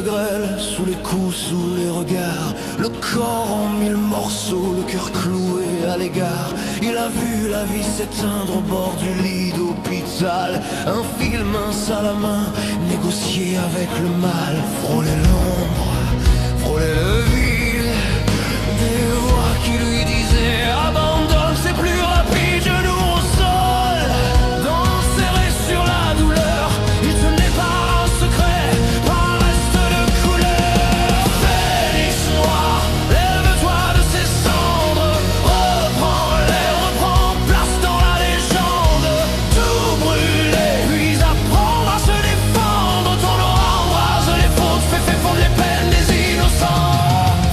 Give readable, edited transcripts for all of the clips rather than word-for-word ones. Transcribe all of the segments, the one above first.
grêle, sous les coups, sous les regards, le corps en mille morceaux, le cœur cloué à l'égard. Il a vu la vie s'éteindre au bord du lit d'hôpital, un fil mince à la main, négocier avec le mal, frôler l'ombre, frôler le vide, des voix qui lui disaient abandonne, c'est plus rapide, genoux au sol, dents serrées sur la douleur, il tenait par un secret, par un reste de couleur. Phénix noir, lève-toi de ces cendres, reprends-les, reprends place dans la légende, tout brûler, puis apprendre à se défendre, ton aura embrase les fautes, fait fondre les peines des innocents.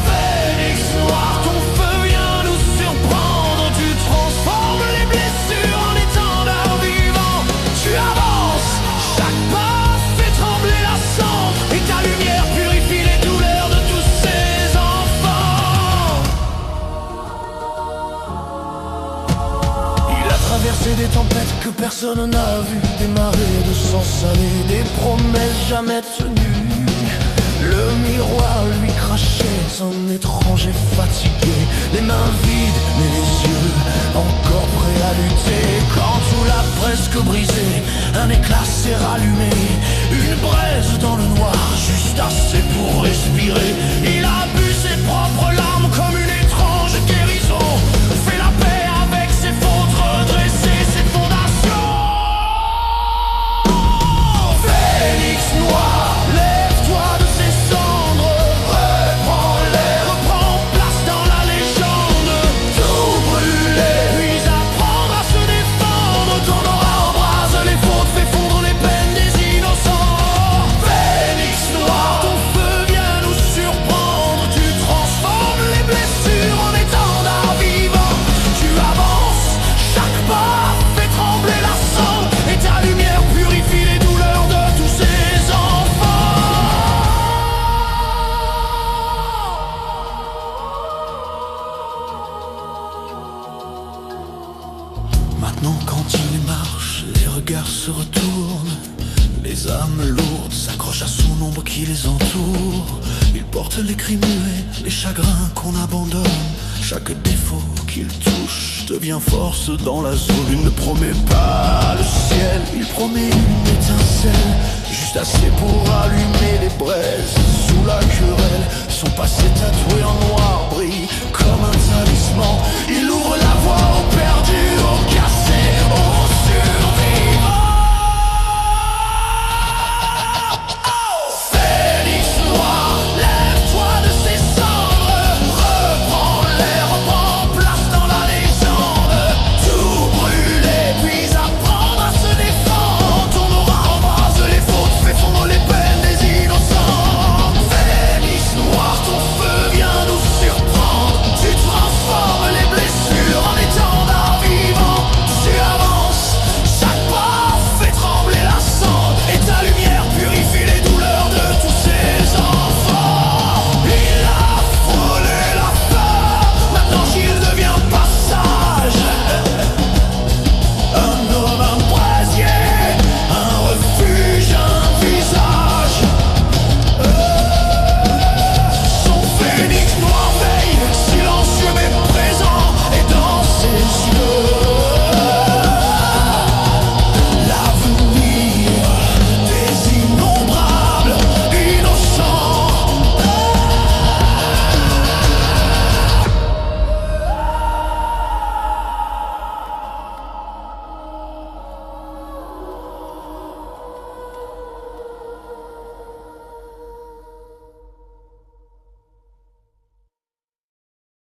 Phénix noir, ton feu vient nous surprendre, tu transformes les blessures en étendard vivant, tu avances, chaque pas fait trembler la cendre, et ta lumière purifie les douleurs de tous ces enfants. Il a traversé des tempêtes que personne n'a vues, des marées de sang salé, des promesses jamais tenues. Le miroir lui crachait son étranger fatigué, les mains vides mais les yeux encore prêts à lutter. Quand tout l'a presque brisé, un éclat s'est rallumé, une braise dans le noir, juste assez pour respirer. Il a bu ses propres larmes comme une étrange guérison, fait la paix avec ses fautes, redressé ses fondations. Phénix noir, lève-toi de ces cendres, reprends-les, reprends place dans la légende, tout brûler, puis apprendre à se défendre, ton aura embrase les fautes, fait fondre les peines des innocents. Phénix noir, ton feu vient nous surprendre, tu transformes les blessures en étendard vivant, tu avances, chaque pas fait trembler la cendre, et ta lumière purifie les douleurs de tous ces enfants. Maintenant quand il marche, les regards se retournent, les âmes lourdes s'accrochent à son ombre qui les entoure. Il porte les cris muets, les chagrins qu'on abandonne, chaque défaut qu'il touche devient force dans la zone. Il ne promet pas le ciel, il promet une étincelle, juste assez pour allumer les braises sous la querelle. Son passé tatoué en noir brille comme un talisman, il ouvre la voie aux perdus, aux cassés.